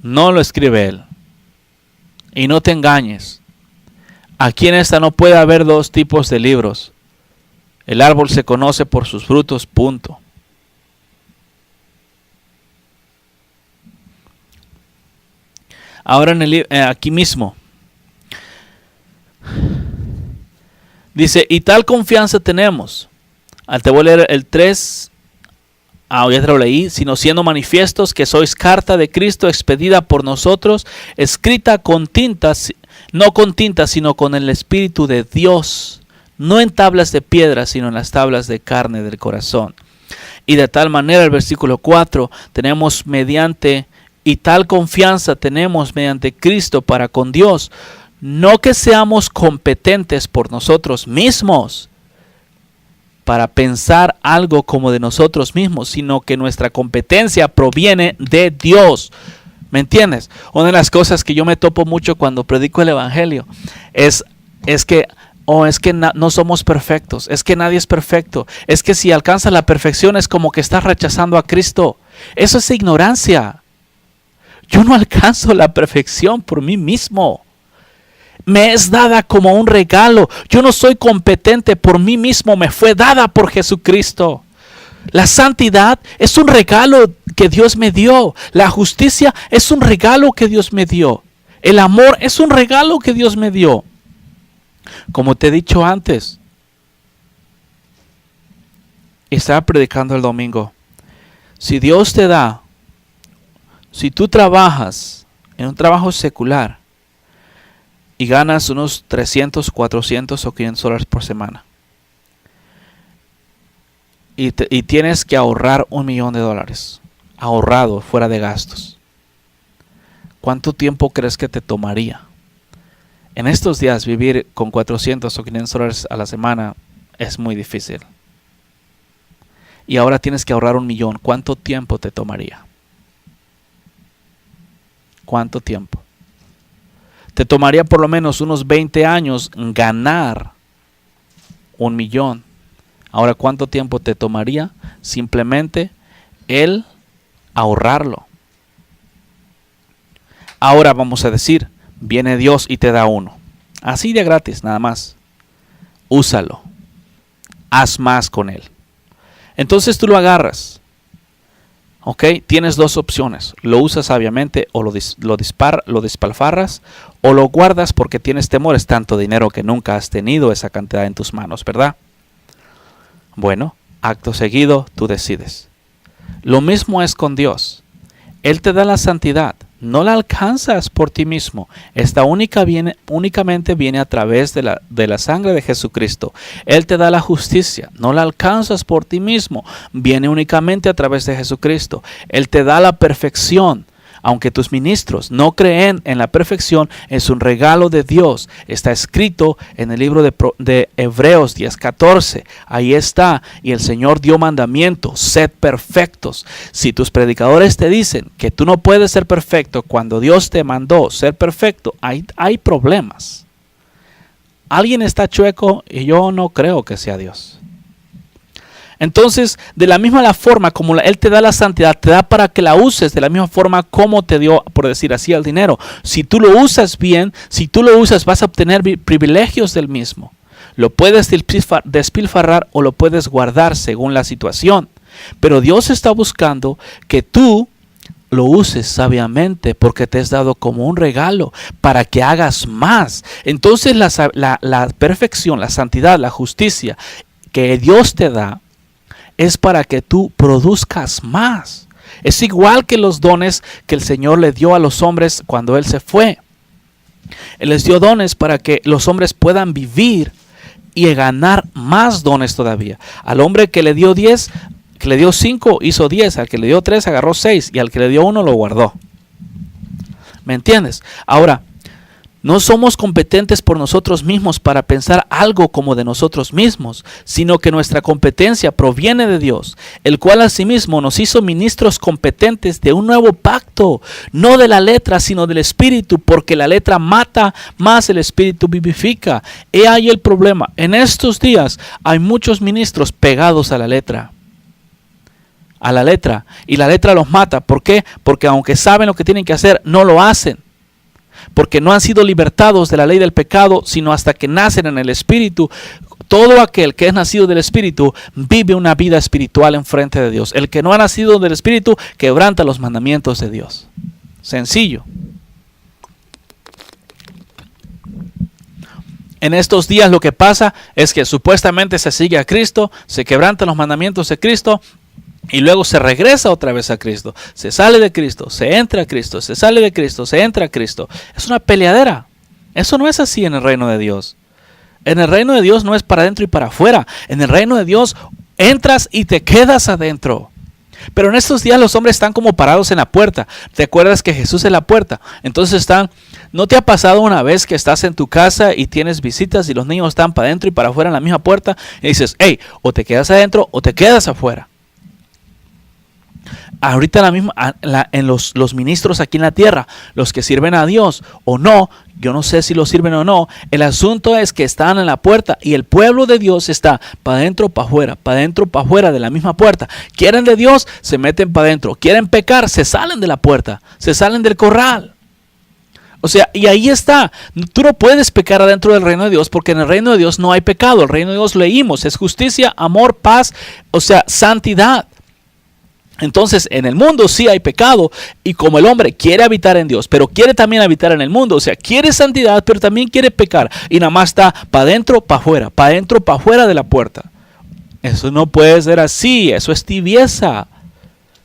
No lo escribe Él. Y no te engañes. Aquí en esta no puede haber dos tipos de libros. El árbol se conoce por sus frutos, punto. Ahora aquí mismo dice: y tal confianza tenemos. Te voy a leer el 3. Ya te lo leí. Sino siendo manifiestos que sois carta de Cristo expedida por nosotros, escrita con tintas, no con tinta, sino con el Espíritu de Dios, no en tablas de piedra, sino en las tablas de carne del corazón. Y de tal manera, el versículo 4, y tal confianza tenemos mediante Cristo para con Dios, no que seamos competentes por nosotros mismos para pensar algo como de nosotros mismos, sino que nuestra competencia proviene de Dios. ¿Me entiendes? Una de las cosas que yo me topo mucho cuando predico el evangelio es que no somos perfectos, es que nadie es perfecto, es que si alcanzas la perfección es como que estás rechazando a Cristo. Eso es ignorancia. Yo no alcanzo la perfección por mí mismo. Me es dada como un regalo. Yo no soy competente por mí mismo, me fue dada por Jesucristo. La santidad es un regalo que Dios me dio. La justicia es un regalo que Dios me dio. El amor es un regalo que Dios me dio. Como te he dicho antes, estaba predicando el domingo. Si Dios te da, si tú trabajas en un trabajo secular y ganas unos 300, 400 o 500 dólares por semana, y tienes que ahorrar $1 millón ahorrado fuera de gastos, ¿cuánto tiempo crees que te tomaría? En estos días vivir con 400 o 500 dólares a la semana es muy difícil. Y ahora tienes que ahorrar $1 millón. ¿Cuánto tiempo te tomaría? ¿Cuánto tiempo? Te tomaría por lo menos unos 20 años ganar $1 millón. Ahora, ¿cuánto tiempo te tomaría simplemente el ahorrarlo? Ahora vamos a decir, viene Dios y te da uno. Así de gratis, nada más. Úsalo. Haz más con él. Entonces tú lo agarras. ¿Ok? Tienes dos opciones. Lo usas sabiamente o lo despilfarras o lo guardas porque tienes temor. Es tanto dinero que nunca has tenido esa cantidad en tus manos, ¿verdad? Bueno, acto seguido tú decides. Lo mismo es con Dios. Él te da la santidad. No la alcanzas por ti mismo. Esta únicamente viene a través de la sangre de Jesucristo. Él te da la justicia. No la alcanzas por ti mismo. Viene únicamente a través de Jesucristo. Él te da la perfección. Aunque tus ministros no creen en la perfección, es un regalo de Dios. Está escrito en el libro de Hebreos 10:14. Ahí está. Y el Señor dio mandamiento: sed perfectos. Si tus predicadores te dicen que tú no puedes ser perfecto cuando Dios te mandó ser perfecto, hay problemas. Alguien está chueco y yo no creo que sea Dios. Entonces, de la misma forma como Él te da la santidad, te da para que la uses de la misma forma como te dio, por decir así, el dinero. Si tú lo usas bien, si tú lo usas, vas a obtener privilegios del mismo. Lo puedes despilfarrar o lo puedes guardar según la situación. Pero Dios está buscando que tú lo uses sabiamente, porque te es dado como un regalo para que hagas más. Entonces la perfección, la santidad, la justicia que Dios te da es para que tú produzcas más. Es igual que los dones que el Señor le dio a los hombres cuando Él se fue. Él les dio dones para que los hombres puedan vivir y ganar más dones todavía. Al hombre que le dio 10, que le dio 5, hizo 10. Al que le dio 3, agarró 6. Y al que le dio 1, lo guardó. ¿Me entiendes? Ahora, no somos competentes por nosotros mismos para pensar algo como de nosotros mismos, sino que nuestra competencia proviene de Dios, el cual asimismo nos hizo ministros competentes de un nuevo pacto, no de la letra, sino del Espíritu, porque la letra mata, más el Espíritu vivifica. He ahí el problema. En estos días hay muchos ministros pegados a la letra. Y la letra los mata. ¿Por qué? Porque aunque saben lo que tienen que hacer, no lo hacen. Porque no han sido libertados de la ley del pecado, sino hasta que nacen en el Espíritu. Todo aquel que es nacido del Espíritu vive una vida espiritual en frente de Dios. El que no ha nacido del Espíritu quebranta los mandamientos de Dios. Sencillo. En estos días lo que pasa es que supuestamente se sigue a Cristo, se quebrantan los mandamientos de Cristo, y luego se regresa otra vez a Cristo. Se sale de Cristo, se entra a Cristo, se sale de Cristo, se entra a Cristo. Es una peleadera. Eso no es así en el reino de Dios. En el reino de Dios no es para adentro y para afuera. En el reino de Dios entras y te quedas adentro. Pero en estos días los hombres están como parados en la puerta. ¿Te acuerdas que Jesús es la puerta? Entonces ¿no te ha pasado una vez que estás en tu casa y tienes visitas y los niños están para adentro y para afuera en la misma puerta? Y dices, hey, o te quedas adentro o te quedas afuera. Ahorita en los ministros aquí en la tierra, los que sirven a Dios o no, yo no sé si lo sirven o no, el asunto es que están en la puerta y el pueblo de Dios está para adentro, para afuera de la misma puerta. Quieren de Dios, se meten para adentro. Quieren pecar, se salen de la puerta, se salen del corral. O sea, y ahí está. Tú no puedes pecar adentro del reino de Dios, porque en el reino de Dios no hay pecado. El reino de Dios, leímos, es justicia, amor, paz, o sea, santidad. Entonces en el mundo sí hay pecado, y como el hombre quiere habitar en Dios, pero quiere también habitar en el mundo, o sea, quiere santidad, pero también quiere pecar, y nada más está para adentro, para afuera de la puerta. Eso no puede ser así, eso es tibieza.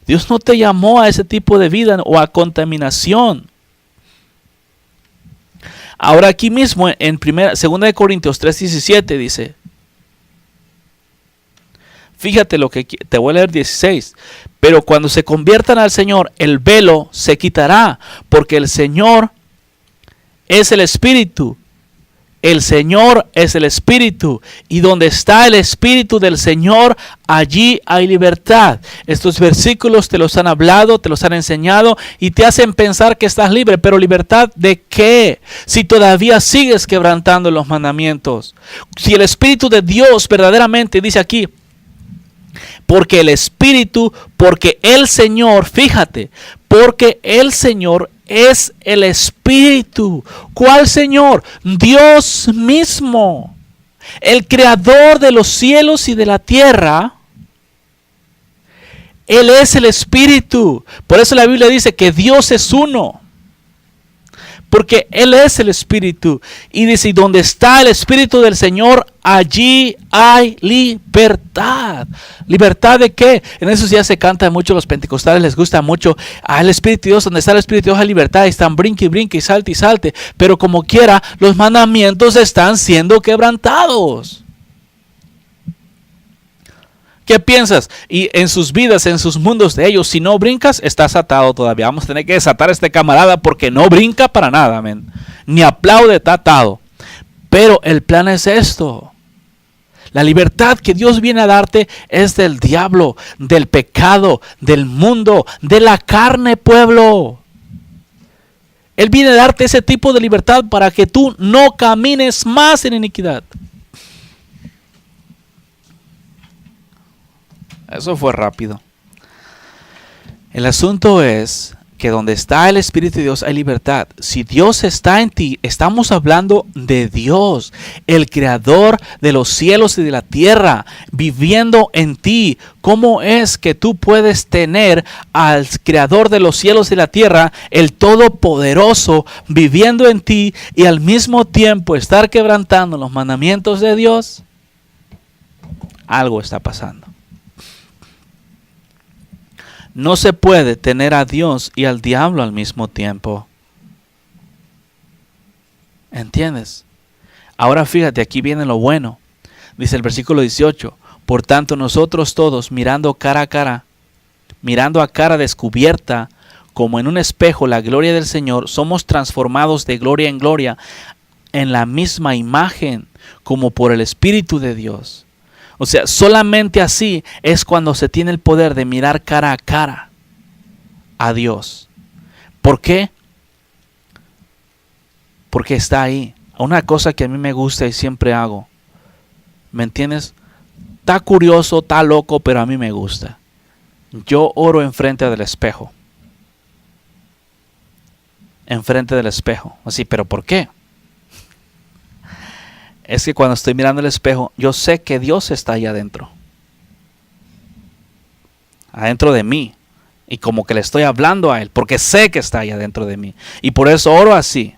Dios no te llamó a ese tipo de vida o a contaminación. Ahora aquí mismo en 2 Corintios 3:17 dice, fíjate lo que te voy a leer 16. Pero cuando se conviertan al Señor, el velo se quitará, porque el Señor es el Espíritu. El Señor es el Espíritu. Y donde está el Espíritu del Señor, allí hay libertad. Estos versículos te los han hablado, te los han enseñado y te hacen pensar que estás libre. Pero ¿libertad de qué? Si todavía sigues quebrantando los mandamientos. Si el Espíritu de Dios verdaderamente dice aquí, porque el Señor, fíjate, porque el Señor es el Espíritu. ¿Cuál Señor? Dios mismo, el creador de los cielos y de la tierra. Él es el Espíritu. Por eso la Biblia dice que Dios es uno. Porque Él es el Espíritu. Y dice, y donde está el Espíritu del Señor, allí hay libertad. ¿Libertad de qué? En esos días se canta mucho, los pentecostales les gusta mucho. El Espíritu de Dios, donde está el Espíritu de Dios hay libertad. Y están brinque y brinque y salte y salte. Pero como quiera, los mandamientos están siendo quebrantados. ¿Qué piensas? Y en sus vidas, en sus mundos de ellos, si no brincas, estás atado todavía. Vamos a tener que desatar a este camarada porque no brinca para nada, amén. Ni aplaude, está atado. Pero el plan es esto. La libertad que Dios viene a darte es del diablo, del pecado, del mundo, de la carne, pueblo. Él viene a darte ese tipo de libertad para que tú no camines más en iniquidad. Eso fue rápido. El asunto es que donde está el Espíritu de Dios hay libertad. Si Dios está en ti, estamos hablando de Dios, el creador de los cielos y de la tierra, viviendo en ti. ¿Cómo es que tú puedes tener al creador de los cielos y la tierra, el Todopoderoso, viviendo en ti y al mismo tiempo estar quebrantando los mandamientos de Dios? Algo está pasando. No se puede tener a Dios y al diablo al mismo tiempo. ¿Entiendes? Ahora fíjate, aquí viene lo bueno. Dice el versículo 18. Por tanto nosotros todos, mirando cara a cara, mirando a cara descubierta, como en un espejo la gloria del Señor, somos transformados de gloria en gloria en la misma imagen, como por el Espíritu de Dios. O sea, solamente así es cuando se tiene el poder de mirar cara a cara a Dios. ¿Por qué? Porque está ahí. Una cosa que a mí me gusta y siempre hago. ¿Me entiendes? Está curioso, está loco, pero a mí me gusta. Yo oro enfrente del espejo. Enfrente del espejo. Así, ¿pero por qué? Es que cuando estoy mirando el espejo, yo sé que Dios está ahí adentro. Adentro de mí. Y como que le estoy hablando a Él, porque sé que está ahí adentro de mí. Y por eso oro así.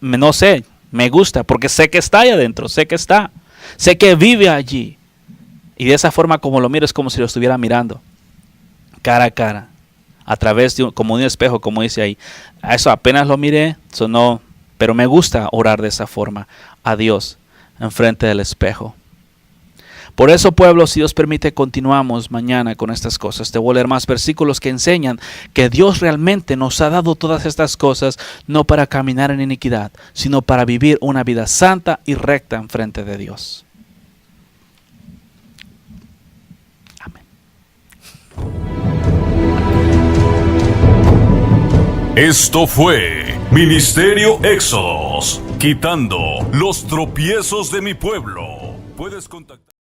No sé, me gusta, porque sé que está ahí adentro, sé que está. Sé que vive allí. Y de esa forma como lo miro es como si lo estuviera mirando. Cara a cara. A través de como un espejo, como dice ahí. A eso apenas lo miré, sonó. Pero me gusta orar de esa forma a Dios enfrente del espejo. Por eso, pueblo, si Dios permite, continuamos mañana con estas cosas. Te voy a leer más versículos que enseñan que Dios realmente nos ha dado todas estas cosas no para caminar en iniquidad, sino para vivir una vida santa y recta enfrente de Dios. Amén. Esto fue Ministerio Éxodos, quitando los tropiezos de mi pueblo. Puedes contactar.